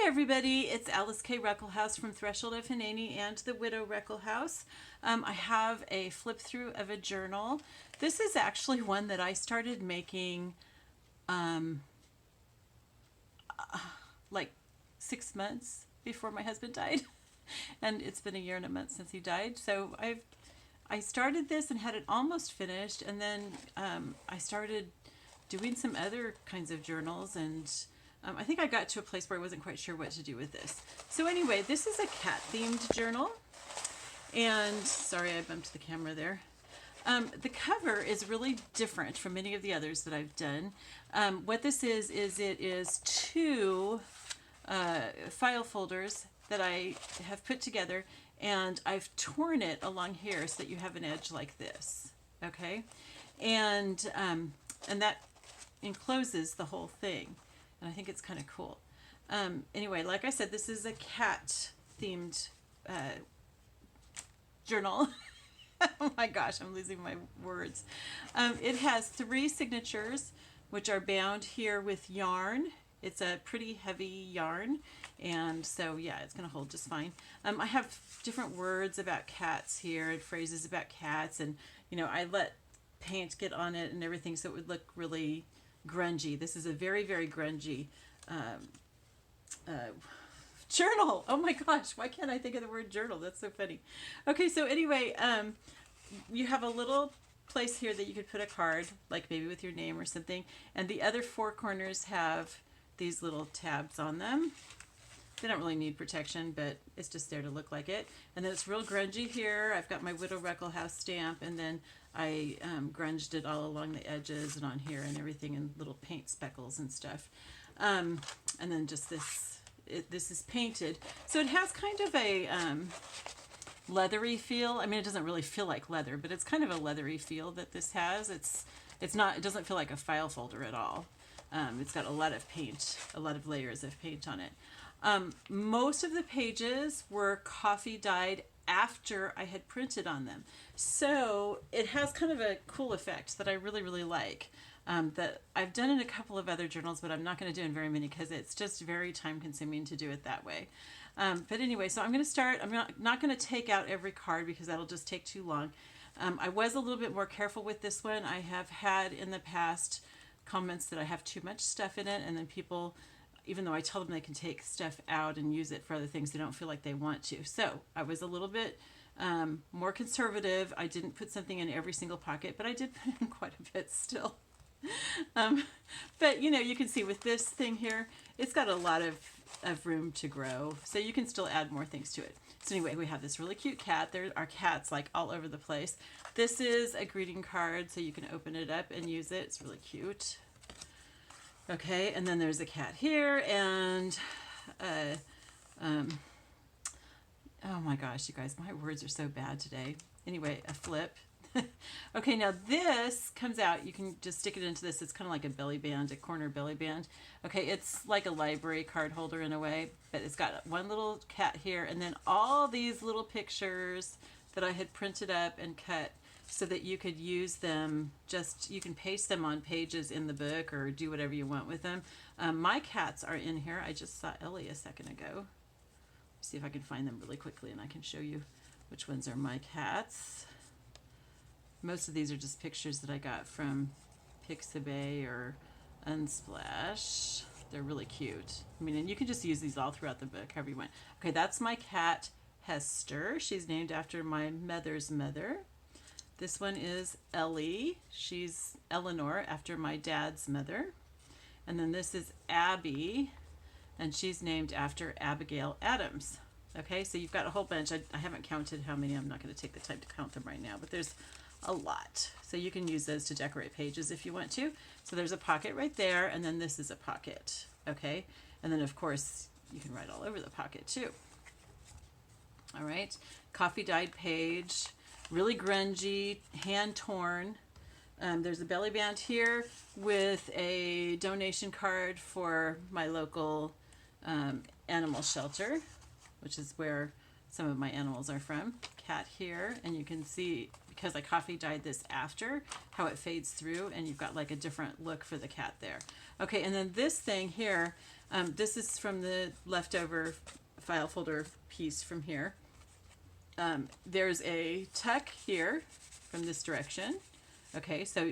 Hi everybody, it's Alyce-Kay Ruckelshaus from Threshold of Hineni and the Widow Ruckelshaus. I have a flip through of a journal. This is actually one that I started making like 6 months before my husband died. And it's been a year and a month since he died. So I started this and had it almost finished, and then I started doing some other kinds of journals, and I think I got to a place where I wasn't quite sure what to do with this. So anyway, this is a cat-themed journal, and sorry I bumped the camera there. The cover is really different from many of the others that I've done. What this is it is two file folders that I have put together, and I've torn it along here so that you have an edge like this, okay? And that encloses the whole thing. And I think it's kind of cool. Anyway, like I said, this is a cat-themed journal. Oh my gosh, I'm losing my words. It has 3 signatures, which are bound here with yarn. It's a pretty heavy yarn, and so yeah, it's going to hold just fine. I have different words about cats here and phrases about cats, and you know, I let paint get on it and everything so it would look really grungy. This is a very, very grungy journal. Oh my gosh, why can't I think of the word journal? That's so funny. Okay, so anyway, you have a little place here that you could put a card, like maybe with your name or something, and the other 4 corners have these little tabs on them. They don't really need protection, but it's just there to look like it. And then it's real grungy here. I've got my Widow Ruckelshaus stamp, and then I grunged it all along the edges and on here and everything in little paint speckles and stuff. And then just this is painted. So it has kind of a leathery feel. I mean, it doesn't really feel like leather, but it's kind of a leathery feel that this has. It doesn't feel like a file folder at all. It's got a lot of paint, a lot of layers of paint on it. Most of the pages were coffee dyed after I had printed on them. So it has kind of a cool effect that I really, really like. That I've done in a couple of other journals, but I'm not going to do in very many because it's just very time consuming to do it that way. But anyway, so I'm going to start. I'm not going to take out every card because that'll just take too long. I was a little bit more careful with this one. I have had in the past comments that I have too much stuff in it, and then people, even though I tell them they can take stuff out and use it for other things, they don't feel like they want to. So I was a little bit more conservative. I didn't put something in every single pocket, but I did put in quite a bit still. But you know, you can see with this thing here, it's got a lot of room to grow, so you can still add more things to it. So anyway, we have this really cute cat. There are cats like all over the place. This is a greeting card, so you can open it up and use it. It's really cute. Okay, and then there's a cat here, and oh my gosh, you guys, my words are so bad today. Anyway, a flip. Okay, now this comes out. You can just stick it into this. It's kind of like a belly band, a corner belly band. Okay, it's like a library card holder in a way, but it's got one little cat here, and then all these little pictures that I had printed up and cut so that you could use them. You can paste them on pages in the book or do whatever you want with them. My cats are in here. I just saw Ellie a second ago. Let's see if I can find them really quickly and I can show you which ones are my cats. Most of these are just pictures that I got from Pixabay or Unsplash. They're really cute. I mean, and you can just use these all throughout the book, however you want. Okay, that's my cat, Hester. She's named after my mother's mother. This one is Ellie. She's Eleanor, after my dad's mother. And then this is Abby, and she's named after Abigail Adams. Okay, so you've got a whole bunch. I haven't counted how many. I'm not going to take the time to count them right now, but there's a lot. So you can use those to decorate pages if you want to. So there's a pocket right there, and then this is a pocket. Okay, and then of course you can write all over the pocket too. All right, coffee dyed page, really grungy, hand torn. There's a belly band here with a donation card for my local animal shelter, which is where some of my animals are from. Cat here, and you can see, because I coffee dyed this after, how it fades through, and you've got like a different look for the cat there. Okay, and then this thing here, This is from the leftover file folder piece from here. There's a tuck here from this direction. Okay, so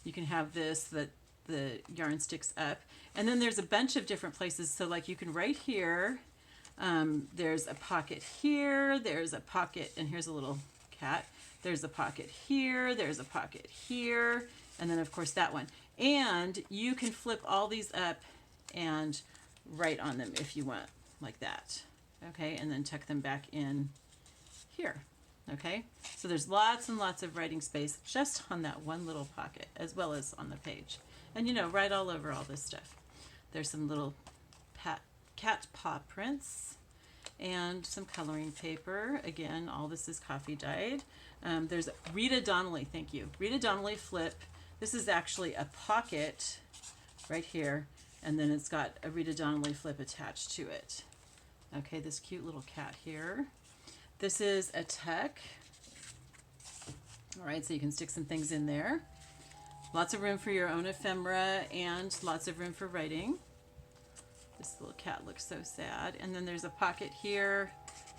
you can have this that the yarn sticks up. And then there's a bunch of different places. So like you can right here, there's a pocket here, there's a pocket, and here's a little cat. There's a pocket here, there's a pocket here, and then of course that one. And you can flip all these up and write on them if you want, like that. Okay, and then tuck them back in here. Okay, so there's lots and lots of writing space just on that one little pocket, as well as on the page. And you know, write all over all this stuff. There's some little cat paw prints and some coloring paper. Again, all this is coffee dyed. There's Rita Donnelly, thank you. Rita Donnelly flip. This is actually a pocket right here, and then it's got a Rita Donnelly flip attached to it. Okay, this cute little cat here. This is a tuck. All right, so you can stick some things in there. Lots of room for your own ephemera and lots of room for writing. This little cat looks so sad. And then there's a pocket here.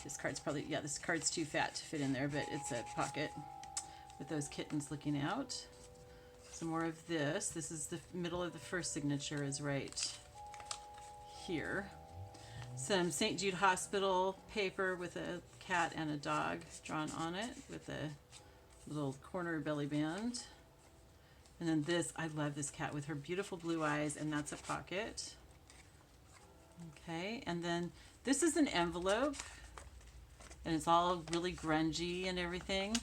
This card's probably, yeah, this card's too fat to fit in there, but it's a pocket with those kittens looking out. Some more of this. This is the middle of the first signature is right here. Some St. Jude Hospital paper with a cat and a dog drawn on it with a little corner belly band. And then this, I love this cat with her beautiful blue eyes, and that's a pocket. Okay, and then this is an envelope, and it's all really grungy and everything,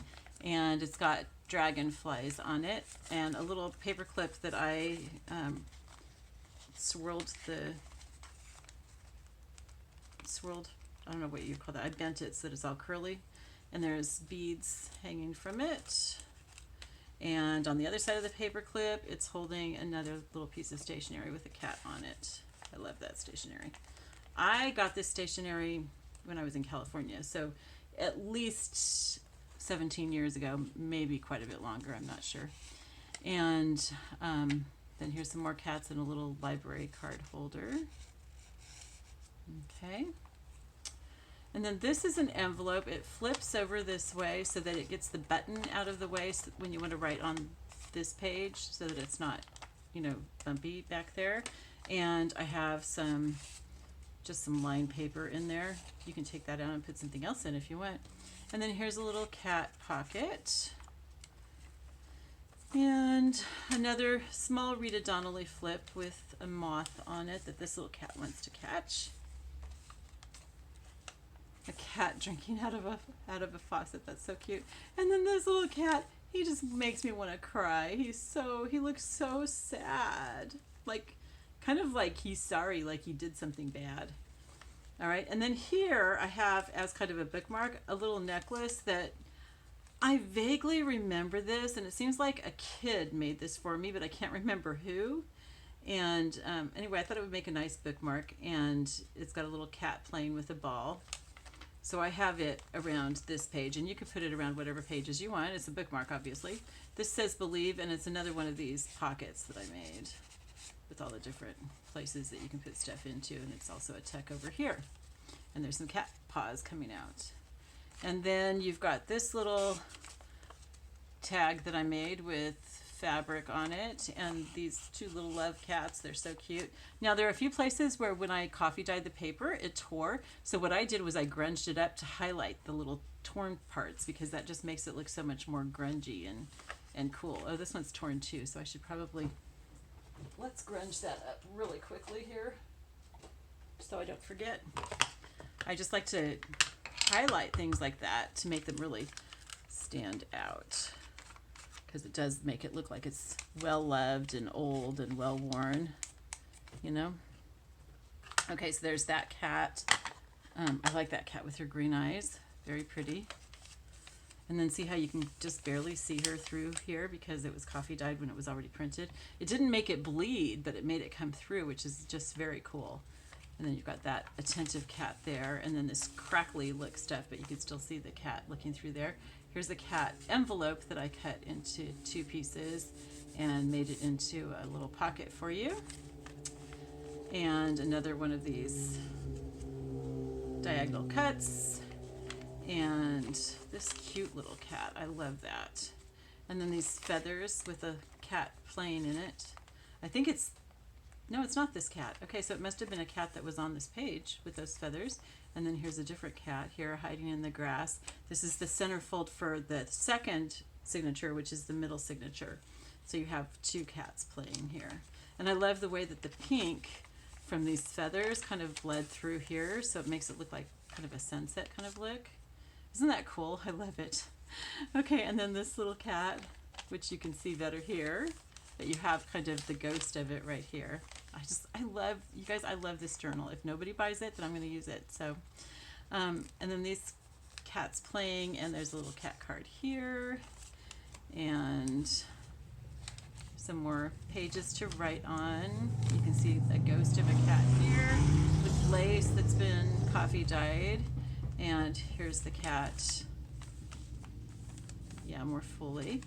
and it's got dragonflies on it, and a little paper clip that I swirled, I don't know what you call that, I bent it so that it's all curly, and there's beads hanging from it. And on the other side of the paper clip, it's holding another little piece of stationery with a cat on it. I love that stationery. I got this stationery when I was in California, so at least 17 years ago, maybe quite a bit longer, I'm not sure. And then here's some more cats in a little library card holder. Okay. And then this is an envelope. It flips over this way so that it gets the button out of the way when you want to write on this page so that it's not, you know, bumpy back there. And I have just some line paper in there. You can take that out and put something else in if you want. And then here's a little cat pocket. And another small Rita Donnelly flip with a moth on it that this little cat wants to catch. A cat drinking out of a faucet. That's so cute. And then this little cat, he just makes me want to cry. He looks so sad. Like, kind of like he's sorry, like he did something bad. All right, and then here I have, as kind of a bookmark, a little necklace that I vaguely remember this, and it seems like a kid made this for me, but I can't remember who. And anyway, I thought it would make a nice bookmark, and it's got a little cat playing with a ball. So I have it around this page, and you can put it around whatever pages you want. It's a bookmark, obviously. This says Believe, and it's another one of these pockets that I made with all the different places that you can put stuff into, and it's also a tuck over here. And there's some cat paws coming out. And then you've got this little tag that I made with fabric on it, and these two little love cats, they're so cute. Now there are a few places where when I coffee dyed the paper it tore, so what I did was I grunged it up to highlight the little torn parts because that just makes it look so much more grungy and cool. Oh, this one's torn too, so I should probably, let's grunge that up really quickly here so I don't forget. I just like to highlight things like that to make them really stand out, because it does make it look like it's well loved and old and well worn, you know. Okay, so there's that cat. I like that cat with her green eyes, very pretty. And then see how you can just barely see her through here because it was coffee dyed when it was already printed. It didn't make it bleed, but it made it come through, which is just very cool. And then you've got that attentive cat there, and then this crackly look stuff, but you can still see the cat looking through there. Here's a cat envelope that I cut into 2 pieces and made it into a little pocket for you. and another one of these diagonal cuts, and this cute little cat. I love that. And then these feathers with a cat playing in it. I think it's, no, it's not this cat. Okay, so it must have been a cat that was on this page with those feathers. And then here's a different cat here hiding in the grass. This is the centerfold for the second signature, which is the middle signature. So you have two cats playing here. And I love the way that the pink from these feathers kind of bled through here, so it makes it look like kind of a sunset kind of look. Isn't that cool? I love it. Okay, and then this little cat, which you can see better here, that you have kind of the ghost of it right here. I love, you guys, I love this journal. If nobody buys it, then I'm going to use it. So, and then these cats playing, and there's a little cat card here, and some more pages to write on. You can see a ghost of a cat here with lace that's been coffee dyed, and here's the cat, yeah, more fully.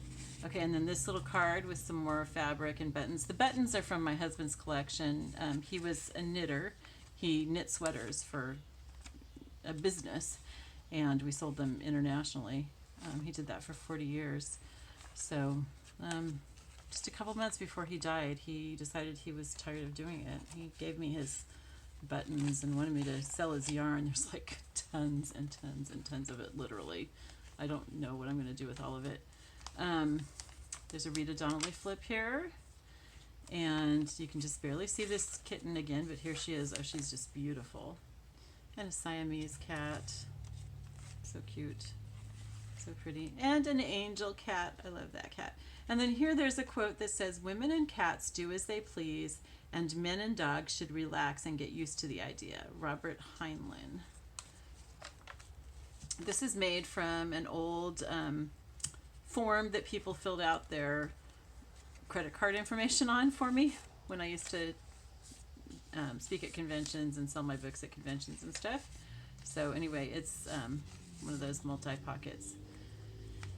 Okay, and then this little card with some more fabric and buttons. The buttons are from my husband's collection. He was a knitter. He knit sweaters for a business, and we sold them internationally. He did that for 40 years. So just a couple months before he died, he decided he was tired of doing it. He gave me his buttons and wanted me to sell his yarn. There's like tons and tons and tons of it, literally. I don't know what I'm going to do with all of it. There's a Rita Donnelly flip here, and you can just barely see this kitten again, but here she is. Oh, she's just beautiful. And a Siamese cat, so cute, so pretty. And an angel cat. I love that cat. And then here there's a quote that says, "Women and cats do as they please, and men and dogs should relax and get used to the idea." Robert Heinlein. This is made from an old form that people filled out their credit card information on for me when I used to speak at conventions and sell my books at conventions and stuff. So anyway, it's one of those multi-pockets.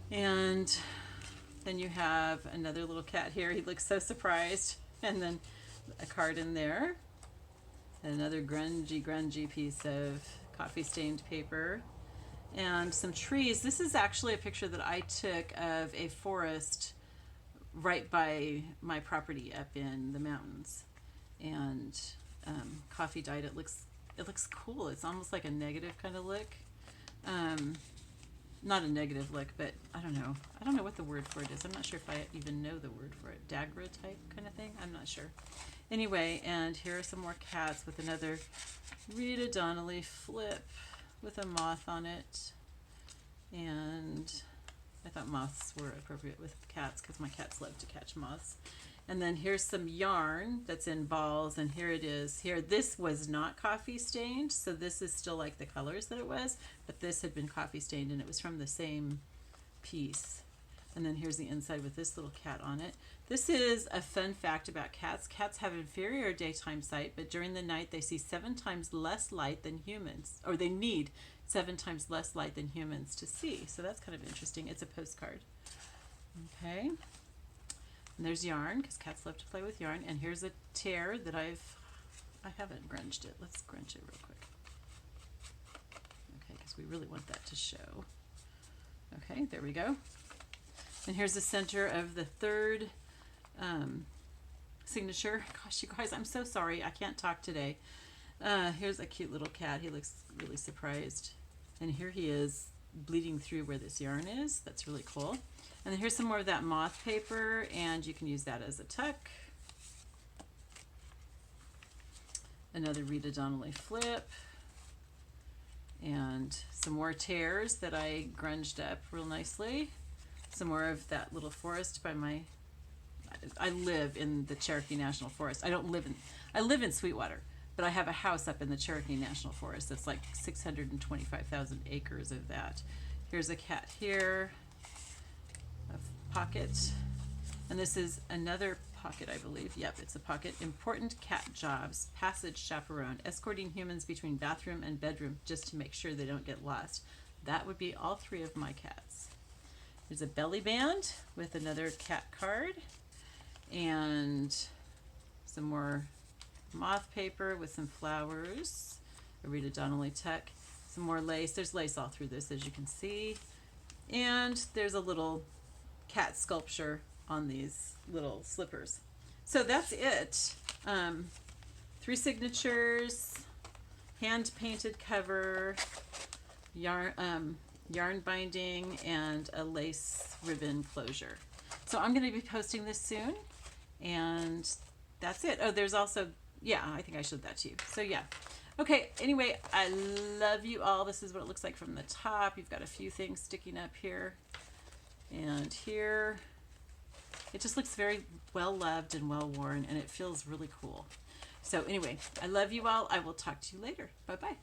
And then you have another little cat here. He looks so surprised. And then a card in there. And another grungy piece of coffee-stained paper. And some trees. This is actually a picture that I took of a forest right by my property up in the mountains, and coffee dyed. It looks cool. It's almost like a negative kind of look. Not a negative look, but I don't know what the word for it is. I'm not sure if I even know the word for it. Dagra type kind of thing. I'm not sure. Anyway, and here are some more cats with another Rita Donnelly flip with a moth on it, and I thought moths were appropriate with cats because my cats love to catch moths. And then here's some yarn that's in balls, and here it is. Here, this was not coffee stained, so this is still like the colors that it was, but this had been coffee stained, and it was from the same piece. And then here's the inside with this little cat on it. This is a fun fact about cats. Cats have inferior daytime sight, but during the night they see 7 times less light than humans, or they need 7 times less light than humans to see. So that's kind of interesting. It's a postcard. Okay. And there's yarn, because cats love to play with yarn. And here's a tear that I haven't grunged it. Let's grunge it real quick. Okay, because we really want that to show. Okay, there we go. And here's the center of the third signature. Gosh, you guys, I'm so sorry. I can't talk today. Here's a cute little cat. He looks really surprised. And here he is bleeding through where this yarn is. That's really cool. And then here's some more of that moth paper, and you can use that as a tuck. Another Rita Donnelly flip. And some more tears that I grunged up real nicely. Some more of that little forest by my, I live in the Cherokee National Forest. I live in Sweetwater, but I have a house up in the Cherokee National Forest. It's like 625,000 acres of that. Here's a cat here, a pocket, and this is another pocket, I believe. Yep, it's a pocket. Important cat jobs, passage chaperone, escorting humans between bathroom and bedroom just to make sure they don't get lost. That would be all 3 of my cats. There's a belly band with another cat card, and some more moth paper with some flowers, a Rita Donnelly tuck, some more lace. There's lace all through this, as you can see. And there's a little cat sculpture on these little slippers. So that's it. 3 signatures, hand painted cover, yarn binding, and a lace ribbon closure. So I'm going to be posting this soon, and that's it. Oh, there's also, yeah, I think I showed that to you. So yeah. Okay, anyway, I love you all. This is what it looks like from the top. You've got a few things sticking up here and here. It just looks very well loved and well worn, and it feels really cool. So anyway, I love you all. I will talk to you later. Bye-bye.